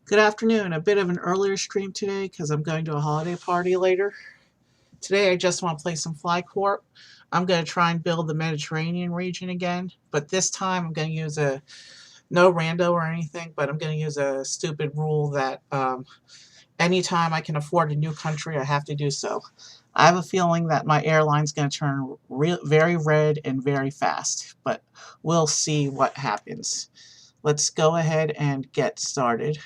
Good afternoon. A bit of an earlier stream today because I'm going to a holiday party later. Today I just want to play some FlyCorp. I'm going to try and build the Mediterranean region again, but this time I'm going to use no rando or anything, but I'm going to use a stupid rule that anytime I can afford a new country, I have to do so. I have a feeling that my airline's going to turn very red and very fast, but we'll see what happens. Let's go ahead and get started.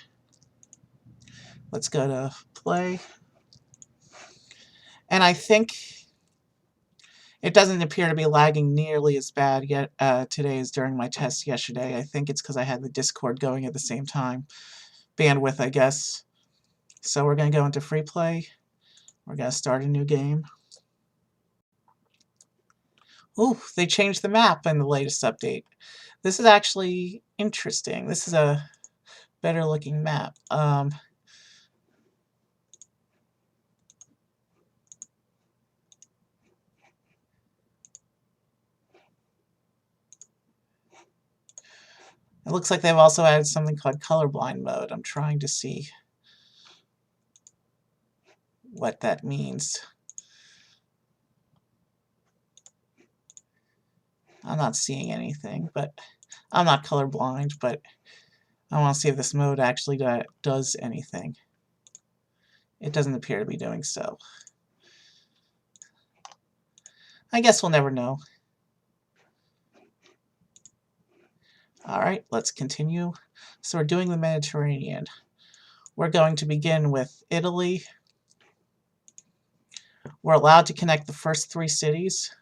Let's go to play. And I think it doesn't appear to be lagging nearly as bad yet today as during my test yesterday. I think it's because I had the Discord going at the same time. Bandwidth, I guess. So we're going to go into free play. We're going to start a new game. Ooh, they changed the map in the latest update. This is actually interesting. This is a better looking map. It looks like they've also added something called colorblind mode. I'm trying to see what that means. I'm not seeing anything, but I'm not colorblind, but I want to see if this mode actually does anything. It doesn't appear to be doing so. I guess we'll never know. Alright, let's continue. So we're doing the Mediterranean. We're going to begin with Italy. We're allowed to connect the first 3 cities.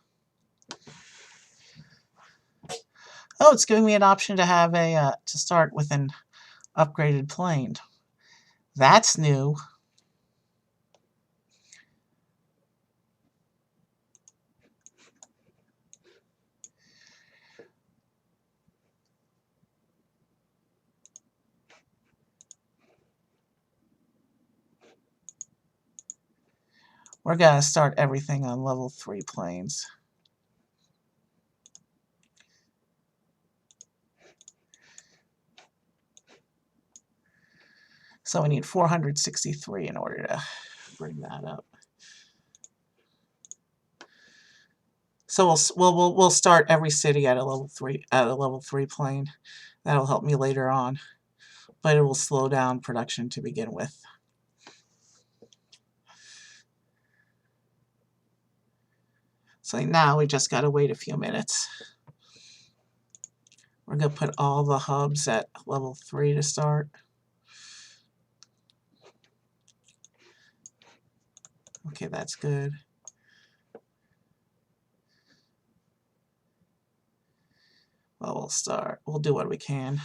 Oh, it's giving me an option to have to start with an upgraded plane. That's new. We're going to start everything on level 3 planes. So we need 463 in order to bring that up. So we'll start every city at a level 3 plane. That'll help me later on, but it will slow down production to begin with. So now we just got to wait a few minutes. We're going to put all the hubs at level 3 to start. Okay, that's good. Well, we'll do what we can.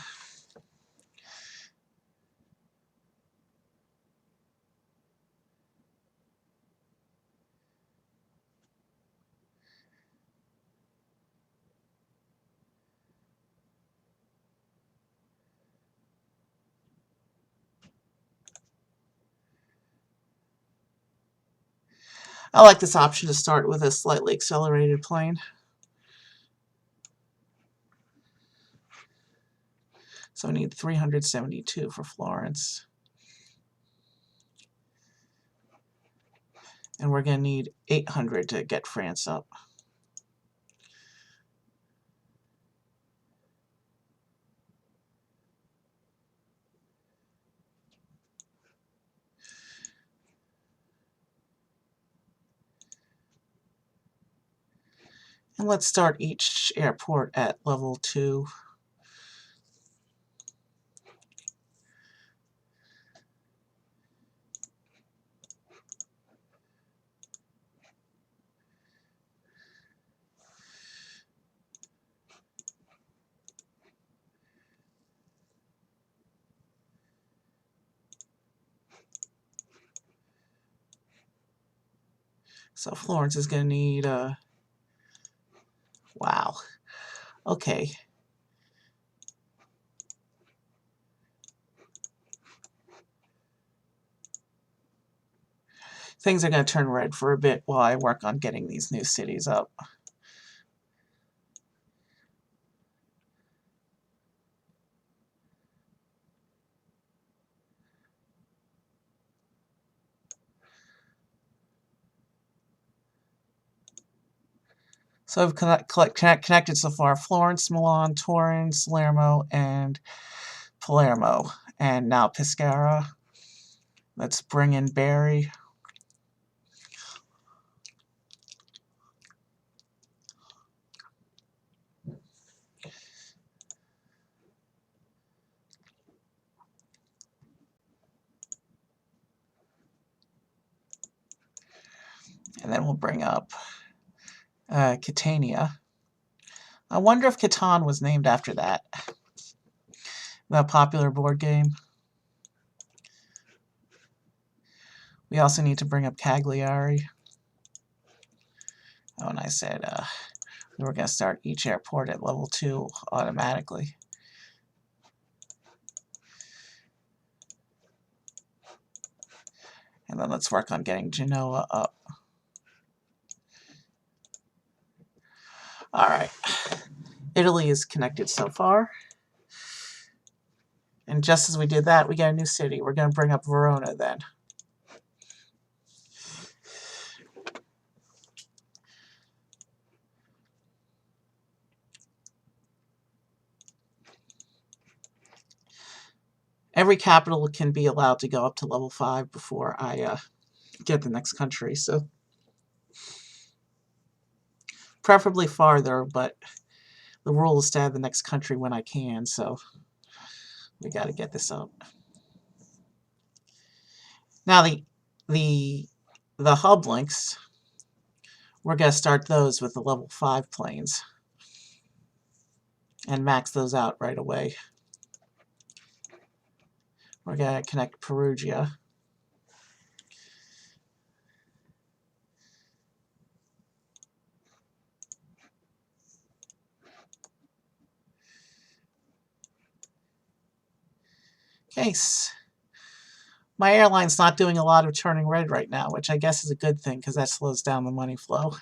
I like this option to start with a slightly accelerated plane. So we need 372 for Florence. And we're going to need 800 to get France up. And let's start each airport at level 2. So Florence is going to need wow. Okay. Things are going to turn red for a bit while I work on getting these new cities up. So I've connected so far Florence, Milan, Turin, Salerno, and Palermo. And now Pescara. Let's bring in Bari. And then we'll bring up Catania. I wonder if Catan was named after that popular board game. We also need to bring up Cagliari. Oh, and I said we were going to start each airport at level 2 automatically. And then let's work on getting Genoa up. Alright. Italy is connected so far. And just as we did that, we got a new city. We're going to bring up Verona then. Every capital can be allowed to go up to level 5 before I get the next country. So preferably farther, but the rule is to have the next country when I can. So we got to get this up. Now the hub links, we're going to start those with the level 5 planes and max those out right away. We're going to connect Perugia. Case. My airline's not doing a lot of turning red right now, which I guess is a good thing because that slows down the money flow.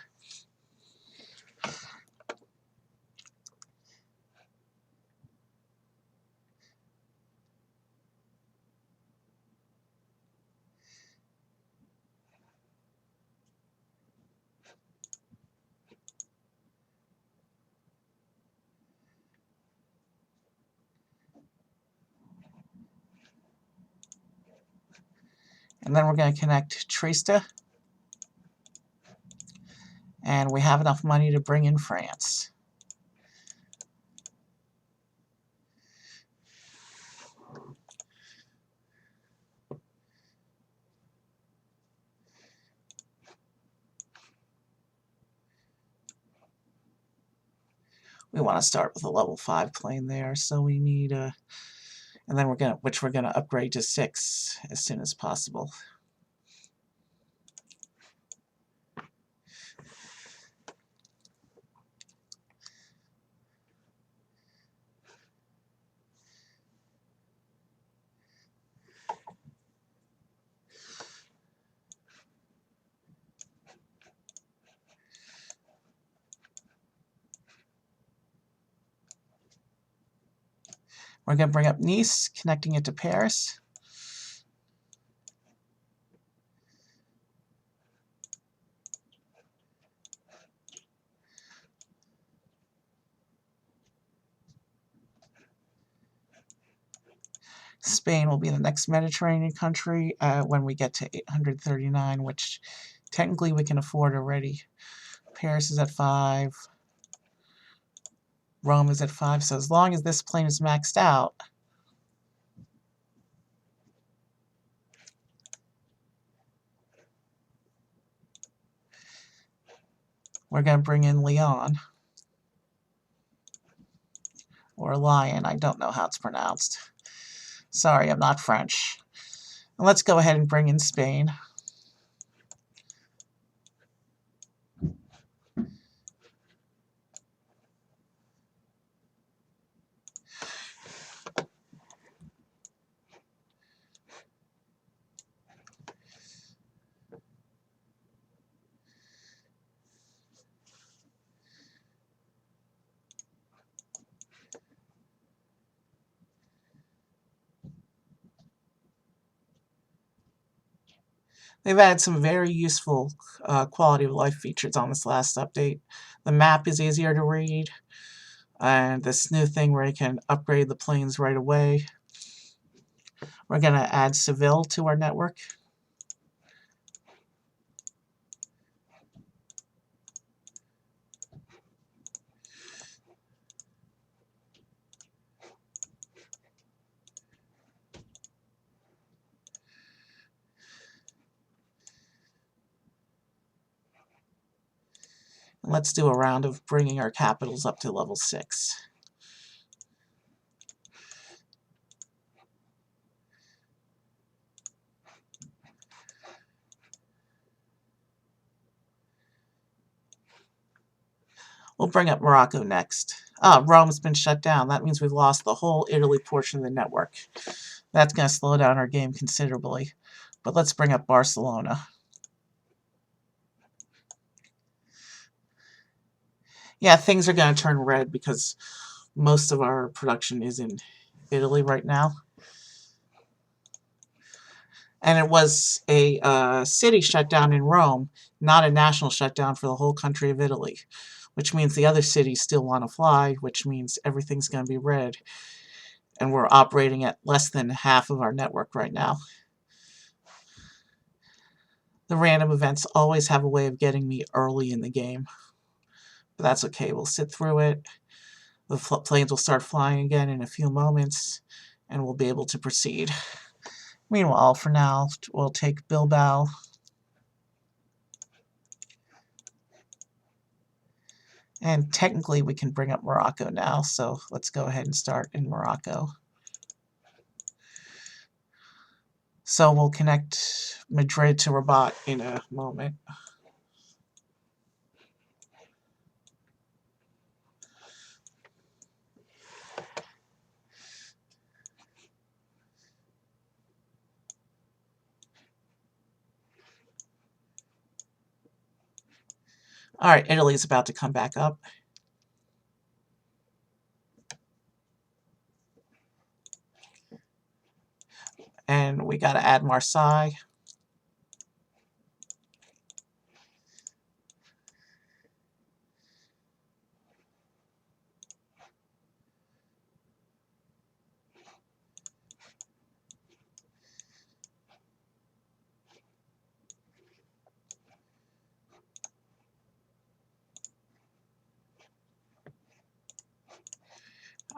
And then we're going to connect Trieste. And we have enough money to bring in France. We want to start with a level 5 plane there, so we need a... And then we're going to upgrade to 6 as soon as possible. We're going to bring up Nice, connecting it to Paris. Spain will be the next Mediterranean country when we get to 839, which technically we can afford already. Paris is at 5. Rome is at 5. So as long as this plane is maxed out, we're going to bring in Lyon. Or Lion. I don't know how it's pronounced. Sorry, I'm not French. And let's go ahead and bring in Spain. They've added some very useful quality of life features on this last update. The map is easier to read, and this new thing where you can upgrade the planes right away. We're going to add Seville to our network. Let's do a round of bringing our capitals up to level 6. We'll bring up Morocco next. Rome's been shut down. That means we've lost the whole Italy portion of the network. That's going to slow down our game considerably. But let's bring up Barcelona. Yeah, things are going to turn red because most of our production is in Italy right now. And it was a city shutdown in Rome, not a national shutdown for the whole country of Italy, which means the other cities still want to fly, which means everything's going to be red. And we're operating at less than half of our network right now. The random events always have a way of getting me early in the game. But that's okay, we'll sit through it. The planes will start flying again in a few moments, and we'll be able to proceed. Meanwhile, for now, we'll take Bilbao. And technically we can bring up Morocco now, so let's go ahead and start in Morocco. So we'll connect Madrid to Rabat in a moment. Alright, Italy's about to come back up. And we got to add Marseille.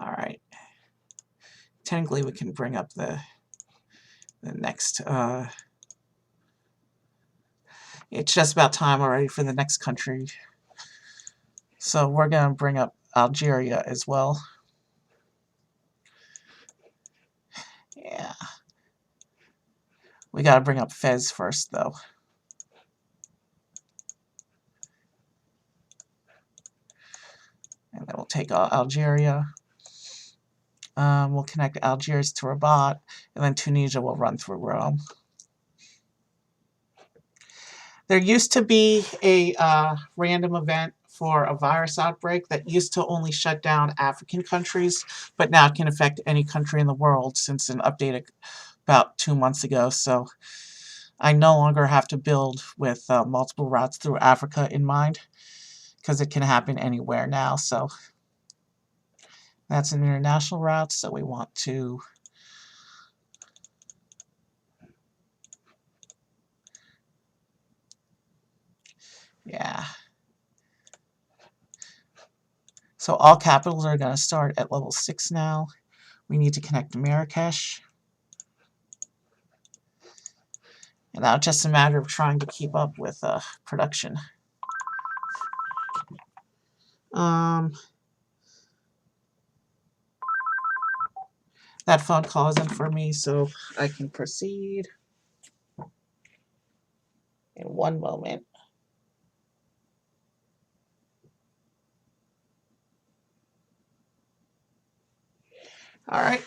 Alright. Technically we can bring up the next... it's just about time already for the next country. So we're going to bring up Algeria as well. Yeah. We got to bring up Fez first, though. And then we'll take Algeria. We'll connect Algiers to Rabat, and then Tunisia will run through Rome. There used to be a random event for a virus outbreak that used to only shut down African countries, but now it can affect any country in the world since an update about 2 months ago. So I no longer have to build with multiple routes through Africa in mind, because it can happen anywhere now. So that's an international route, so we want to So all capitals are going to start at level 6 now. We need to connect to Marrakesh. And now it's just a matter of trying to keep up with production. That phone call isn't for me, so I can proceed in one moment. All right.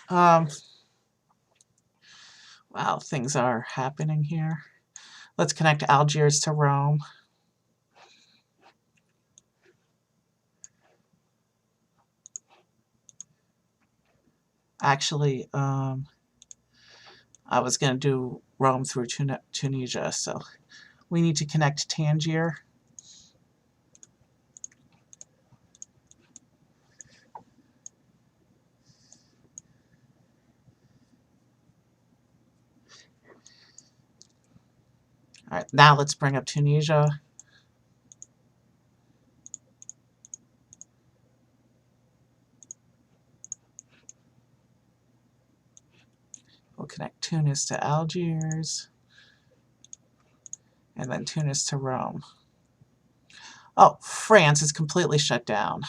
Wow, things are happening here. Let's connect Algiers to Rome. Actually, I was going to do Rome through Tunisia, so we need to connect Tangier. All right, now let's bring up Tunisia. We'll connect Tunis to Algiers, and then Tunis to Rome. Oh, France is completely shut down.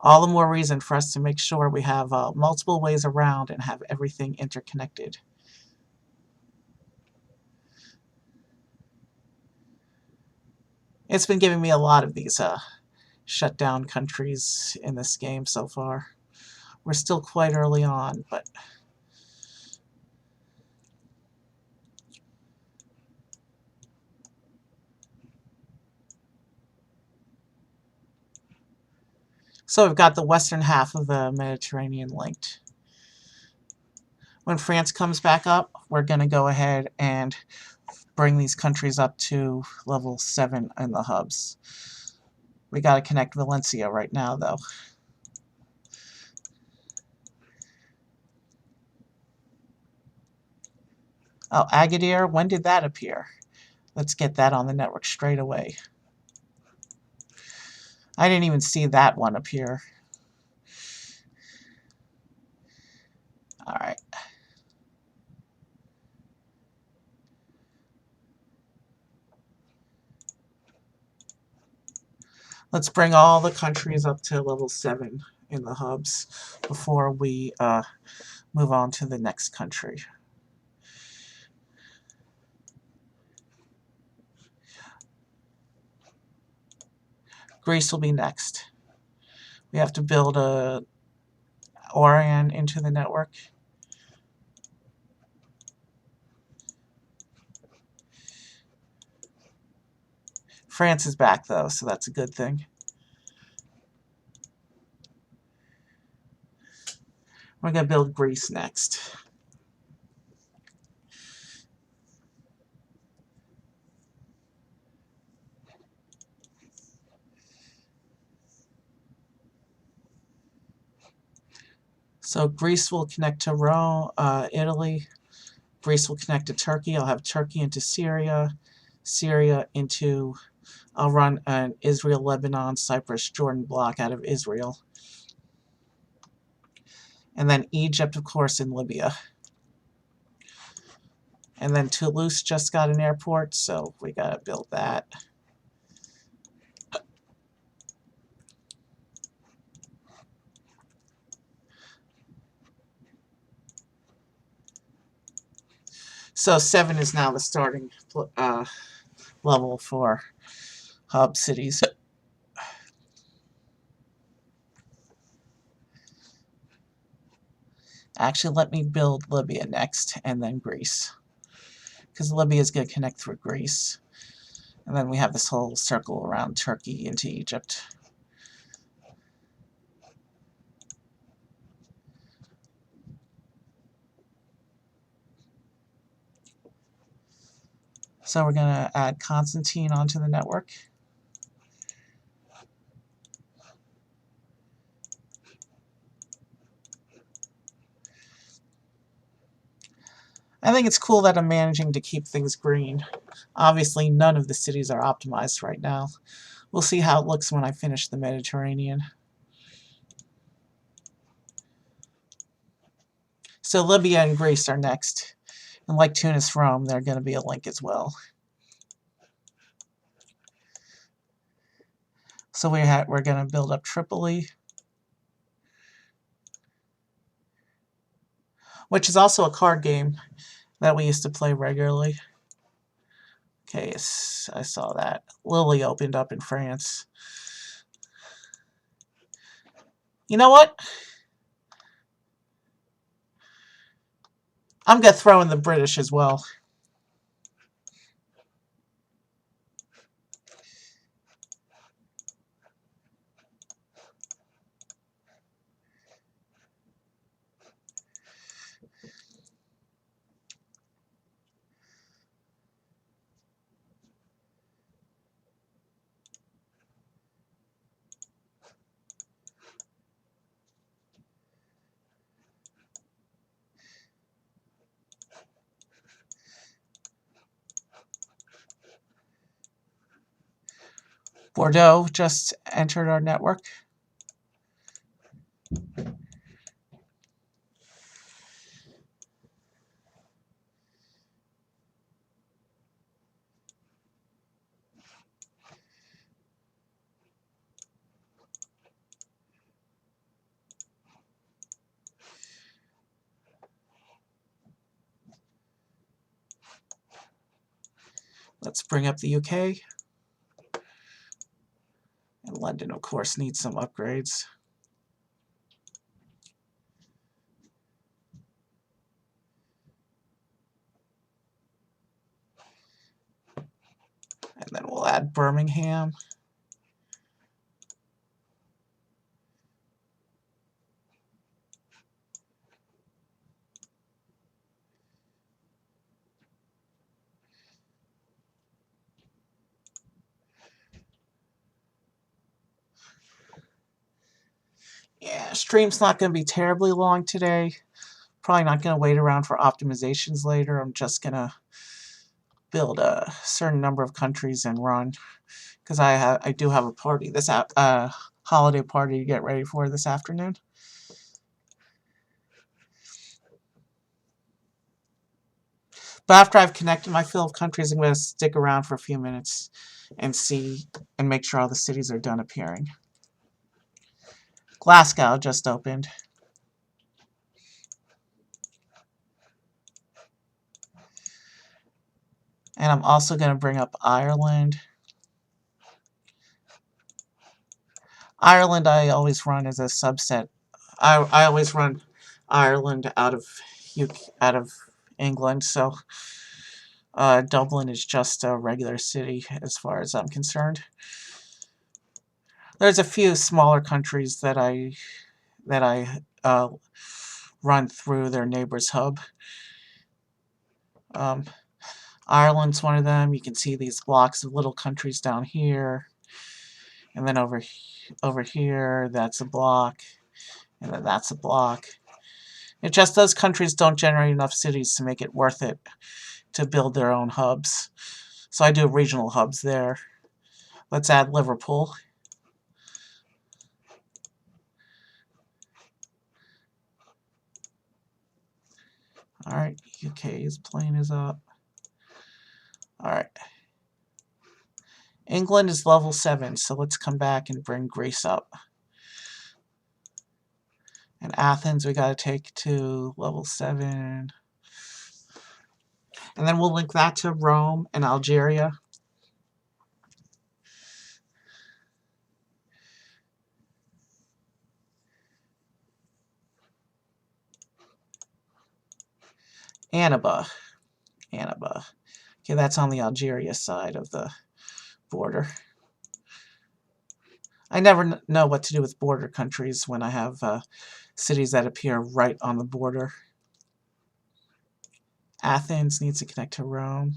All the more reason for us to make sure we have multiple ways around and have everything interconnected. It's been giving me a lot of these shut down countries in this game so far. We're still quite early on, but so we've got the western half of the Mediterranean linked. When France comes back up, we're going to go ahead and bring these countries up to level 7 in the hubs. We got to connect Valencia right now, though. Oh, Agadir, when did that appear? Let's get that on the network straight away. I didn't even see that one appear. All right. Let's bring all the countries up to level 7 in the hubs before we move on to the next country. Greece will be next. We have to build a Orion into the network. France is back, though, so that's a good thing. We're going to build Greece next. So Greece will connect to Rome, Italy. Greece will connect to Turkey. I'll have Turkey into Syria. Syria into... I'll run an Israel, Lebanon, Cyprus, Jordan block out of Israel. And then Egypt, of course, in Libya. And then Toulouse just got an airport, so we got to build that. So 7 is now the starting level for hub cities. Actually, let me build Libya next, and then Greece. Because Libya is going to connect through Greece. And then we have this whole circle around Turkey into Egypt. So we're going to add Constantine onto the network. I think it's cool that I'm managing to keep things green. Obviously, none of the cities are optimized right now. We'll see how it looks when I finish the Mediterranean. So Libya and Greece are next. And like Tunis, Rome, they're going to be a link as well. So we're going to build up Tripoli, which is also a card game that we used to play regularly. Okay, yes, I saw that. Lily opened up in France. You know what? I'm going to throw in the British as well. Bordeaux just entered our network. Let's bring up the UK. And London, of course, needs some upgrades. And then we'll add Birmingham. Yeah, stream's not going to be terribly long today. Probably not going to wait around for optimizations later. I'm just going to build a certain number of countries and run, because I do have a party this holiday party to get ready for this afternoon. But after I've connected my fill of countries, I'm going to stick around for a few minutes and see and make sure all the cities are done appearing. Glasgow just opened. And I'm also going to bring up Ireland. Ireland I always run as a subset. I always run Ireland out of England, so Dublin is just a regular city as far as I'm concerned. There's a few smaller countries that I run through their neighbor's hub. Ireland's one of them. You can see these blocks of little countries down here, and then over here that's a block, and then that's a block. It's just those countries don't generate enough cities to make it worth it to build their own hubs. So I do regional hubs there. Let's add Liverpool. Alright, UK's plane is up. Alright. England is level 7, so let's come back and bring Greece up. And Athens we gotta take to level 7. And then we'll link that to Rome and Algeria. Annaba. Okay, that's on the Algeria side of the border. I never know what to do with border countries when I have cities that appear right on the border. Athens needs to connect to Rome.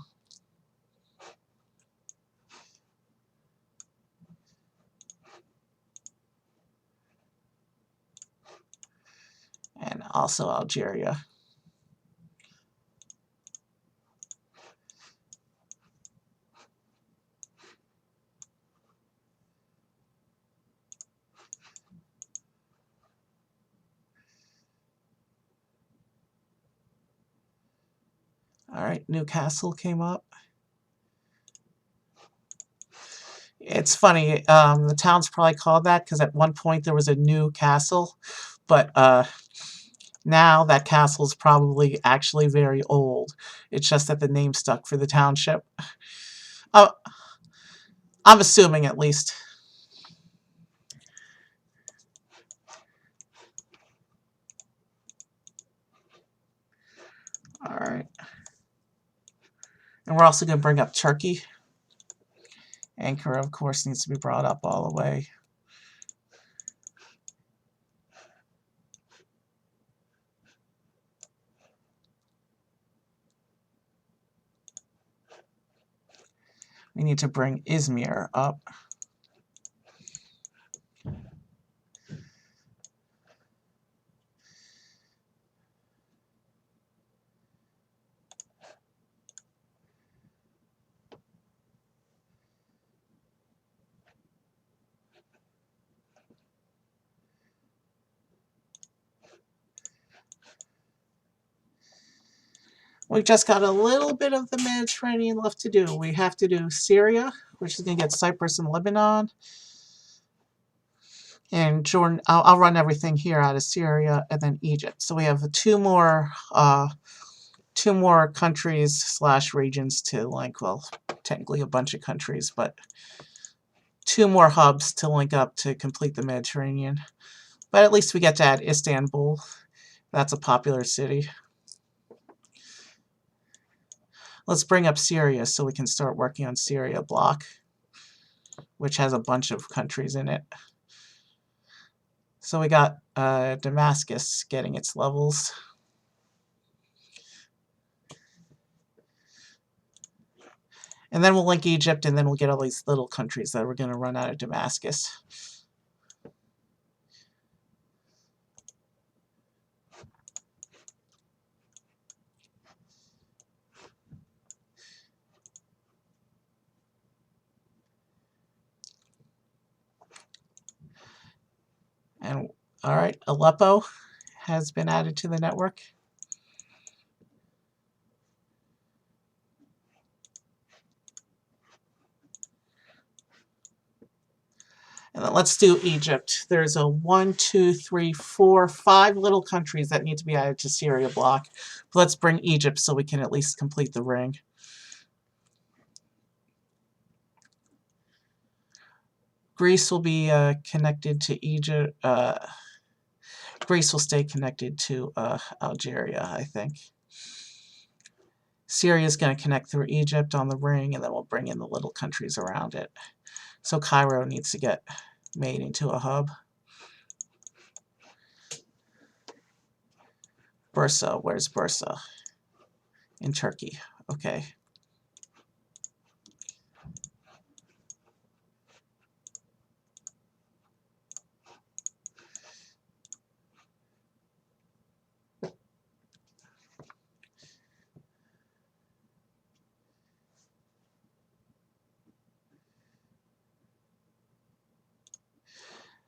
And also Algeria. Alright, Newcastle came up. It's funny, the town's probably called that because at one point there was a new castle, but now that castle's probably actually very old. It's just that the name stuck for the township. I'm assuming, at least. Alright. And we're also going to bring up Turkey. Ankara, of course, needs to be brought up all the way. We need to bring Izmir up. We've just got a little bit of the Mediterranean left to do. We have to do Syria, which is going to get Cyprus and Lebanon. And Jordan, I'll run everything here out of Syria and then Egypt. So we have two more countries slash regions to link. Well, technically a bunch of countries, but two more hubs to link up to complete the Mediterranean. But at least we get to add Istanbul. That's a popular city. Let's bring up Syria so we can start working on Syria block, which has a bunch of countries in it. So we got Damascus getting its levels. And then we'll link Egypt, and then we'll get all these little countries that we're going to run out of Damascus. And all right, Aleppo has been added to the network. And then let's do Egypt. There's a 1, 2, 3, 4, 5 little countries that need to be added to Syria block. But let's bring Egypt so we can at least complete the ring. Greece will be connected to Egypt. Greece will stay connected to Algeria, I think. Syria is going to connect through Egypt on the ring, and then we'll bring in the little countries around it. So Cairo needs to get made into a hub. Bursa, where's Bursa? In Turkey, okay.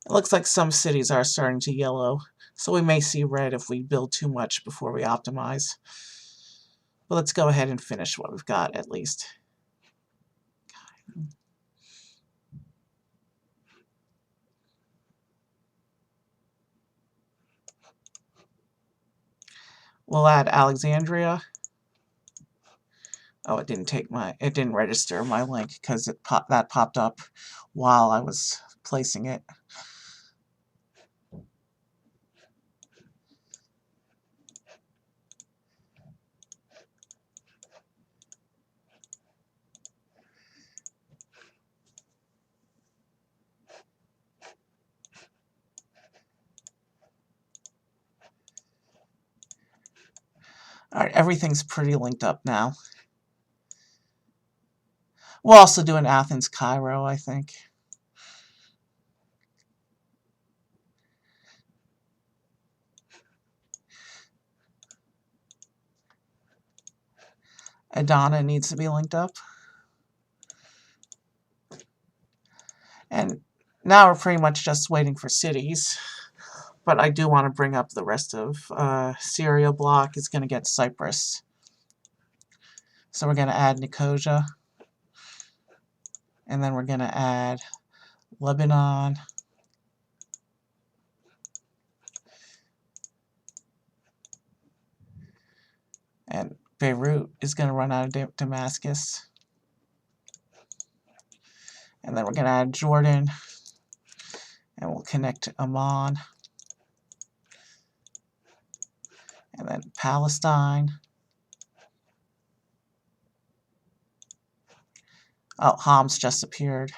It looks like some cities are starting to yellow, so we may see red if we build too much before we optimize. But let's go ahead and finish what we've got at least. We'll add Alexandria. Oh, it didn't register my link because that popped up while I was placing it. Alright, everything's pretty linked up now. We'll also do an Athens, Cairo, I think. Adana needs to be linked up. And now we're pretty much just waiting for cities. But I do want to bring up the rest of Syria block is going to get Cyprus. So we're going to add Nicosia. And then we're going to add Lebanon. And Beirut is going to run out of Damascus. And then we're going to add Jordan. And we'll connect to Amman. And then Palestine. Oh, Homs just appeared.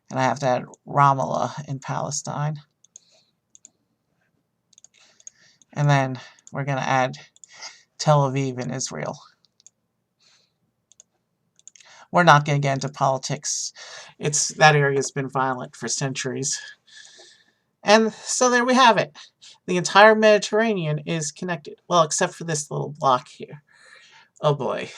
And I have to add Ramallah in Palestine. And then we're going to add Tel Aviv in Israel. We're not going to get into politics. That area has been violent for centuries. And so there we have it. The entire Mediterranean is connected. Well, except for this little block here. Oh boy.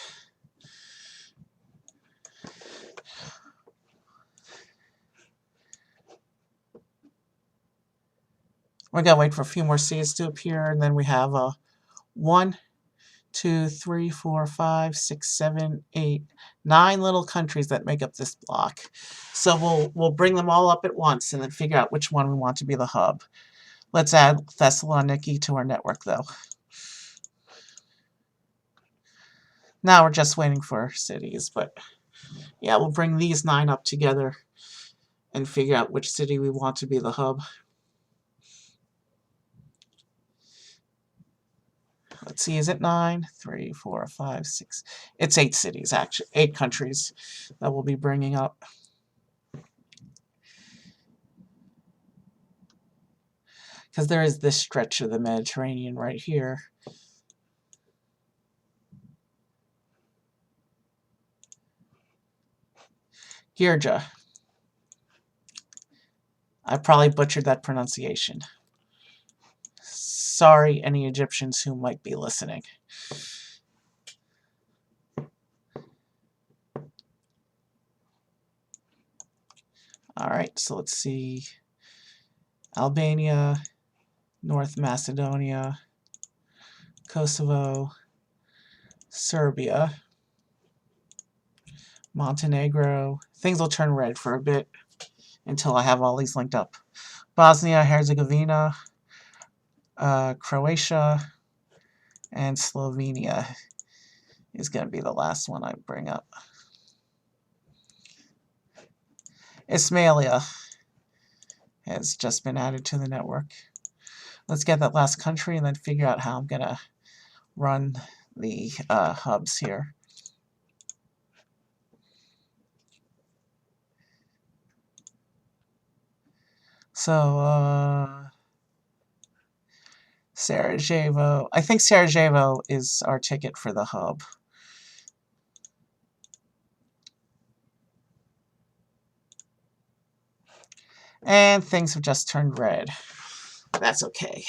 We're going to wait for a few more cities to appear, and then we have 1, 2, 3, 4, 5, 6, 7, 8, 9 little countries that make up this block. So we'll bring them all up at once and then figure out which one we want to be the hub. Let's add Thessaloniki to our network, though. Now we're just waiting for cities, but yeah, we'll bring these 9 up together and figure out which city we want to be the hub. Let's see, is it 9? 3, 4, 5, 6. It's 8 cities, actually. 8 countries that we'll be bringing up. Because there is this stretch of the Mediterranean right here. Georgia. I probably butchered that pronunciation. Sorry, any Egyptians who might be listening. Alright, so let's see. Albania, North Macedonia, Kosovo, Serbia, Montenegro. Things will turn red for a bit until I have all these linked up. Bosnia, Herzegovina, Croatia, and Slovenia is going to be the last one I bring up. Ismailia has just been added to the network. Let's get that last country and then figure out how I'm going to run the hubs here. So, Sarajevo. I think Sarajevo is our ticket for the hub. And things have just turned red. That's okay.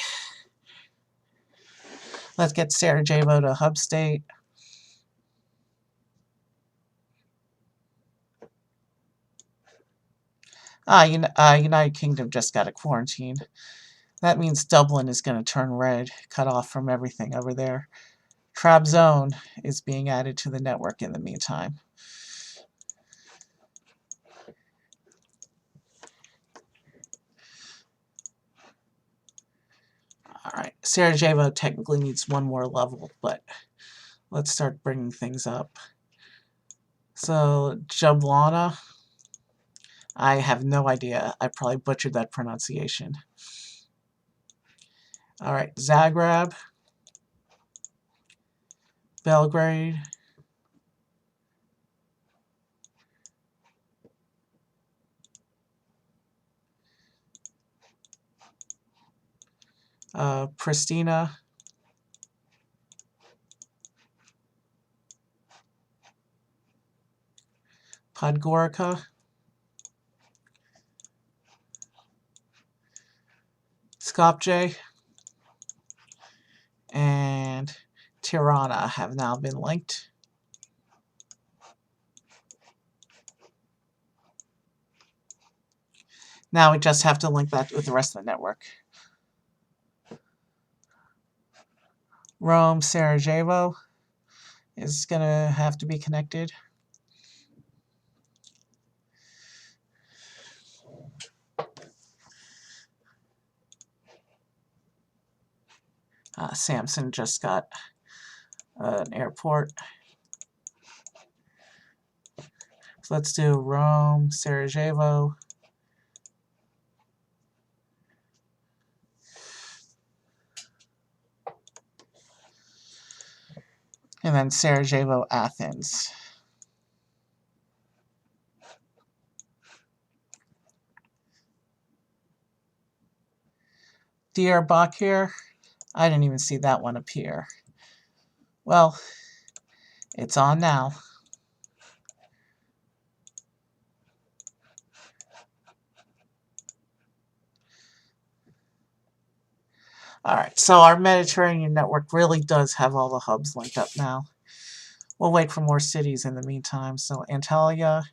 Let's get Sarajevo to hub state. United Kingdom just got a quarantine. That means Dublin is going to turn red, cut off from everything over there. Trabzon is being added to the network in the meantime. Alright, Sarajevo technically needs one more level, but let's start bringing things up. So, Jablana, I have no idea. I probably butchered that pronunciation. Alright, Zagreb, Belgrade, Pristina, Podgorica, Skopje, and Tirana have now been linked. Now we just have to link that with the rest of the network. Rome, Sarajevo is going to have to be connected. Samson just got an airport. So let's do Rome, Sarajevo. And then Sarajevo, Athens. Diyarbakir, I didn't even see that one appear. Well, it's on now. Alright, so our Mediterranean network really does have all the hubs linked up now. We'll wait for more cities in the meantime. So Antalya,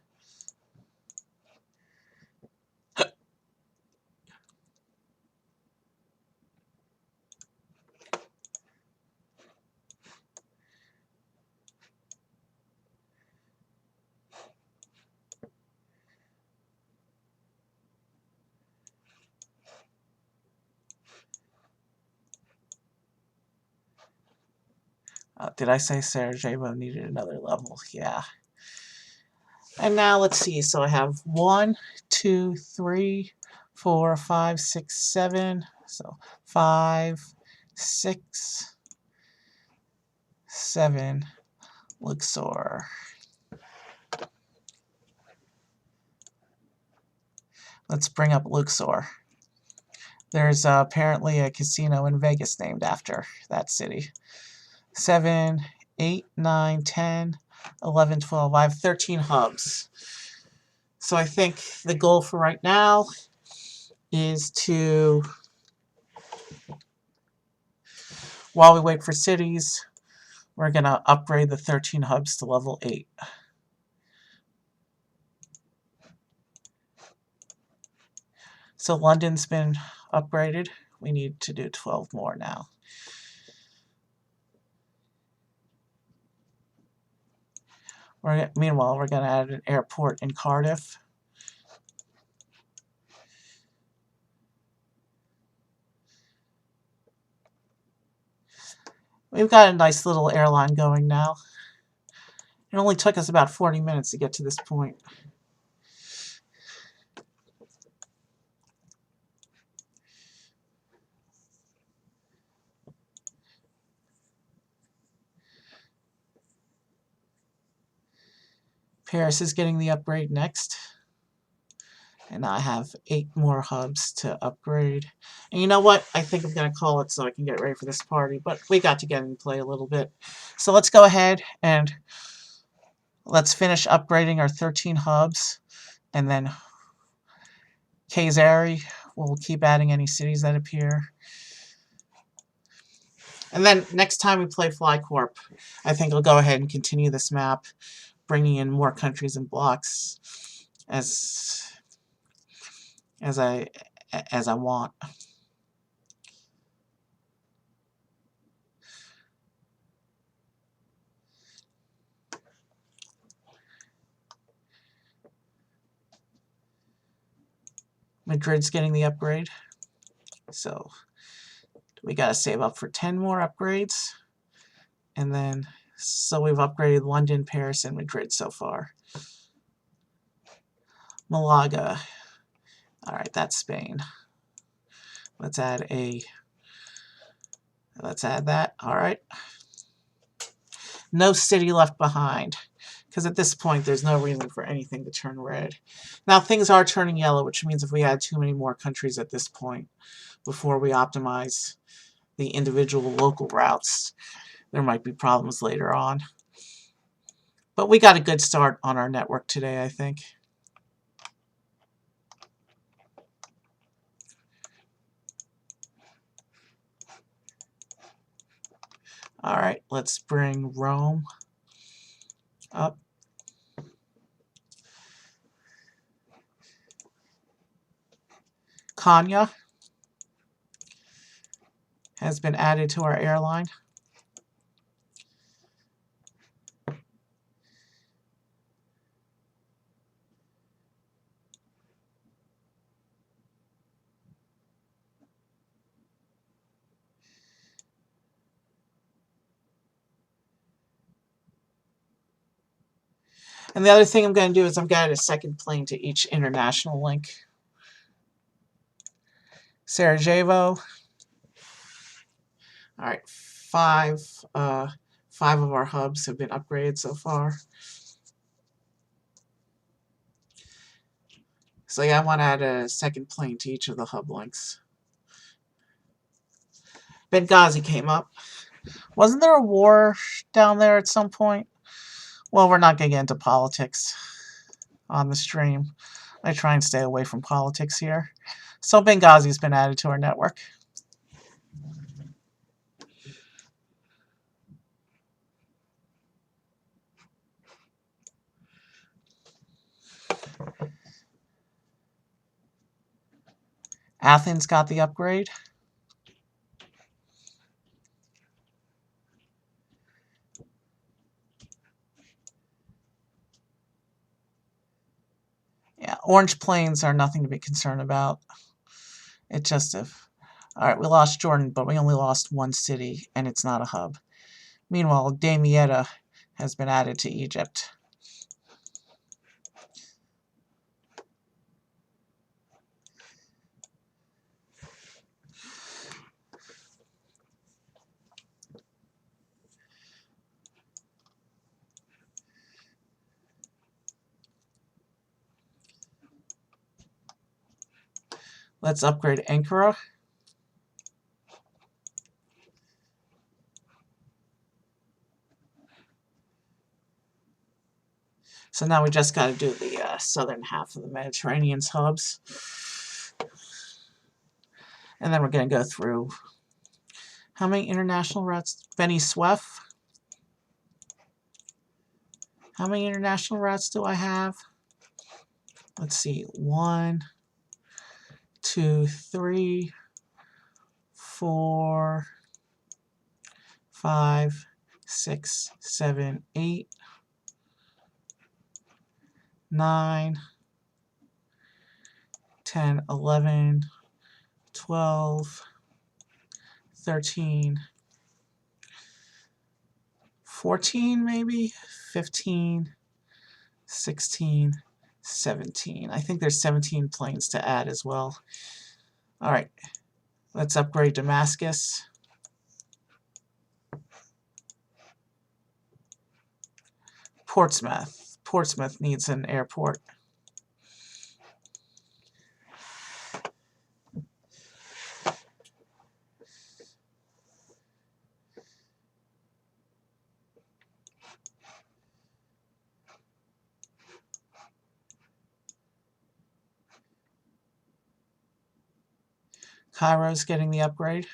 Did I say Sarajevo needed another level? Yeah. And now let's see. So I have 1, 2, 3, 4, 5, 6, 7. So 5, 6, 7 Luxor. Let's bring up Luxor. There's apparently a casino in Vegas named after that city. 7, 8, 9, 10, 11, 12. I have 13 hubs. So I think the goal for right now is to, while we wait for cities, we're going to upgrade the 13 hubs to level 8. So London's been upgraded. We need to do 12 more now. Meanwhile, we're going to add an airport in Cardiff. We've got a nice little airline going now. It only took us about 40 minutes to get to this point. Paris is getting the upgrade next. And I have 8 more hubs to upgrade. And you know what? I think I'm going to call it so I can get ready for this party. But we got to get in play a little bit. So let's go ahead and let's finish upgrading our 13 hubs. And then Kayseri, we'll keep adding any cities that appear. And then next time we play FlyCorp, I think I'll go ahead and continue this map, bringing in more countries and blocks as I want. Madrid's getting the upgrade, so we gotta save up for 10 more upgrades, and then so we've upgraded London, Paris, and Madrid so far. Malaga. All right, that's Spain. Let's add that. All right. No city left behind, because at this point there's no reason for anything to turn red. Now things are turning yellow, which means if we add too many more countries at this point before we optimize the individual local routes, there might be problems later on. But we got a good start on our network today, I think. All right, let's bring Rome up. Konya has been added to our airline. And the other thing I'm going to do is I'm going to add a second plane to each international link. Sarajevo. All right, 5 of our hubs have been upgraded so far. So yeah, I want to add a second plane to each of the hub links. Benghazi came up. Wasn't there a war down there at some point? Well, we're not going to get into politics on the stream. I try and stay away from politics here. So Benghazi's been added to our network. Athens got the upgrade. Yeah, orange planes are nothing to be concerned about. It's just all right, we lost Jordan, but we only lost one city, and it's not a hub. Meanwhile, Damietta has been added to Egypt. Let's upgrade Ankara. So now we just got to do the southern half of the Mediterranean hubs. And then we're going to go through how many international routes? Beni Suef. How many international routes do I have? Let's see. 1, 2, 3, 4, 5, 6, 7, 8, 9, 10, 11, 12, 13, 14 maybe, 15, 16, 17. I think there's 17 planes to add as well. All right, let's upgrade Damascus. Portsmouth. Portsmouth needs an airport. Cairo's getting the upgrade.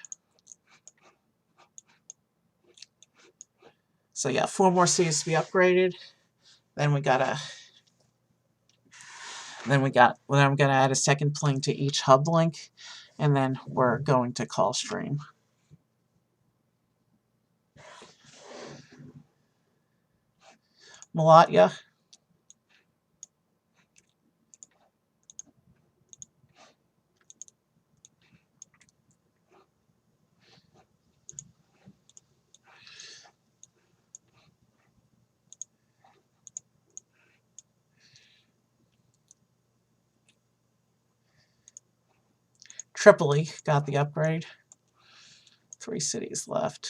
So yeah, 4 more cities to be upgraded. Then I'm gonna add a second plane to each hub link, and then we're going to call stream. Malatya. Tripoli got the upgrade. 3 cities left.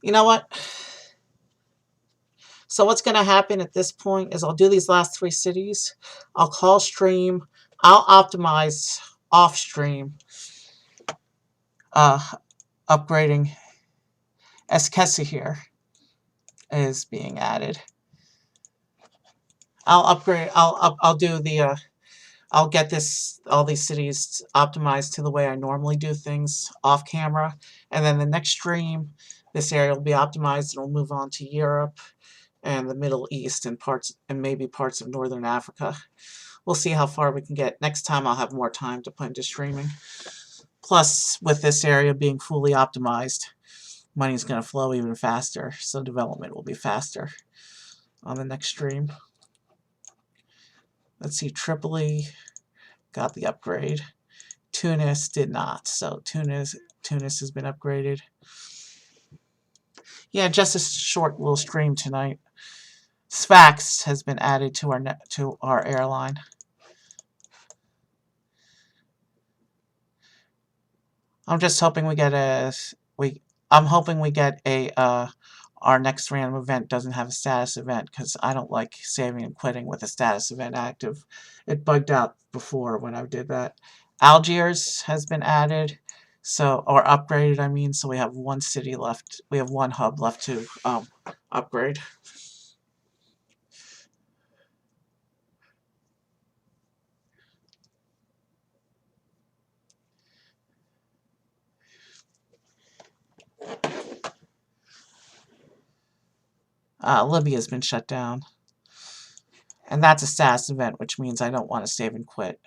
You know what? So what's going to happen at this point is I'll do these last 3 cities. I'll call stream. I'll optimize off stream. Upgrading Eskesi here is being added. I'll upgrade. I'll do the. I'll get all these cities optimized to the way I normally do things off camera, and then the next stream, this area will be optimized, and we'll move on to Europe and the Middle East and maybe parts of Northern Africa. We'll see how far we can get. Next time I'll have more time to put into streaming. Plus, with this area being fully optimized, money's going to flow even faster, so development will be faster on the next stream. Let's see, Tripoli got the upgrade. Tunis did not, so Tunis has been upgraded. Yeah, just a short little stream tonight. Sfax has been added to our airline. I'm just hoping we get our next random event doesn't have a status event, because I don't like saving and quitting with a status event active. It bugged out before when I did that. Algiers has been added, or upgraded, I mean, so we have 1 city left. We have 1 hub left to upgrade. Libya's been shut down. And that's a status event, which means I don't want to save and quit.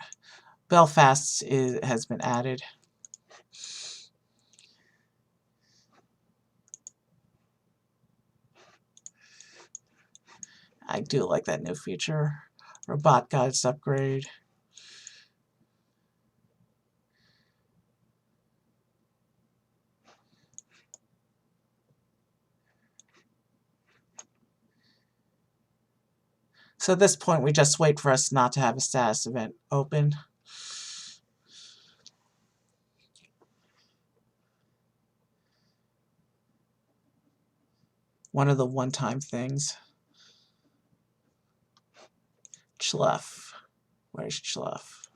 Belfast has been added. I do like that new feature. Rabat got its upgrade. So at this point, we just wait for us not to have a status event open. One of the one-time things. Chlef. Where's Chlef?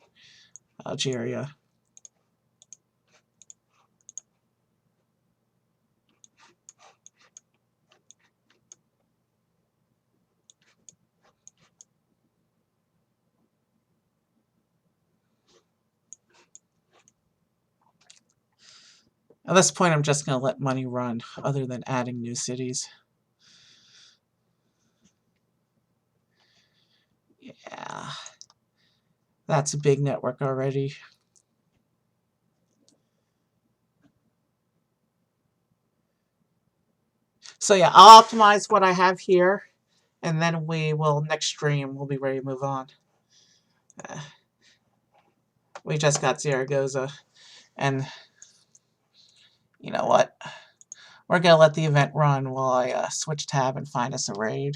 Algeria. At this point, I'm just going to let money run, other than adding new cities. Yeah. That's a big network already. So yeah, I'll optimize what I have here, and then we will, next stream, we'll be ready to move on. We just got Zaragoza, and you know what? We're going to let the event run while I switch tab and find us a raid.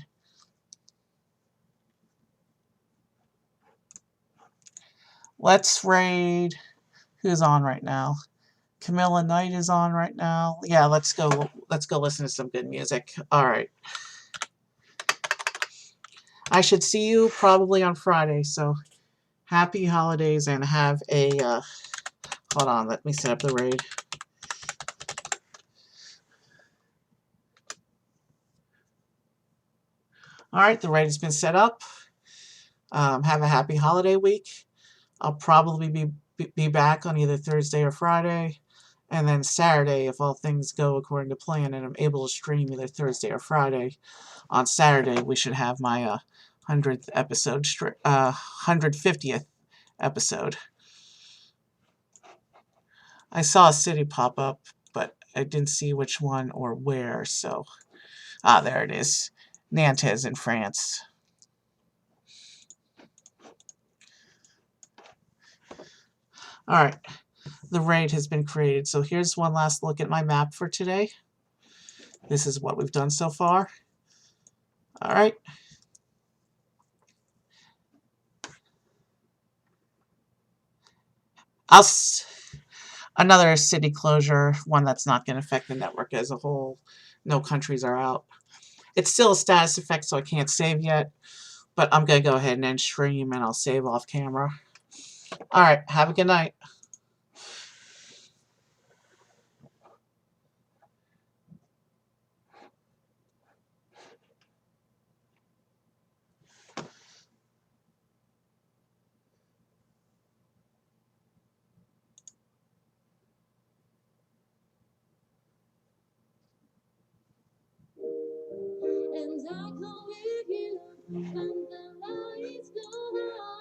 Let's raid. Who's on right now? Camilla Knight is on right now. Yeah, let's go listen to some good music. All right. I should see you probably on Friday, so happy holidays and have a hold on, let me set up the raid. All right, the raid has been set up. Have a happy holiday week. I'll probably be back on either Thursday or Friday. And then Saturday, if all things go according to plan and I'm able to stream either Thursday or Friday, on Saturday we should have my 100th episode, 150th episode. I saw a city pop up, but I didn't see which one or where, so... Ah, there it is. Nantes in France. Alright, the raid has been created. So here's one last look at my map for today. This is what we've done so far. Alright. Another city closure, one that's not going to affect the network as a whole. No countries are out. It's still a status effect, so I can't save yet. But I'm going to go ahead and end stream, and I'll save off camera. Alright, have a good night. And I go with you when the lights go out.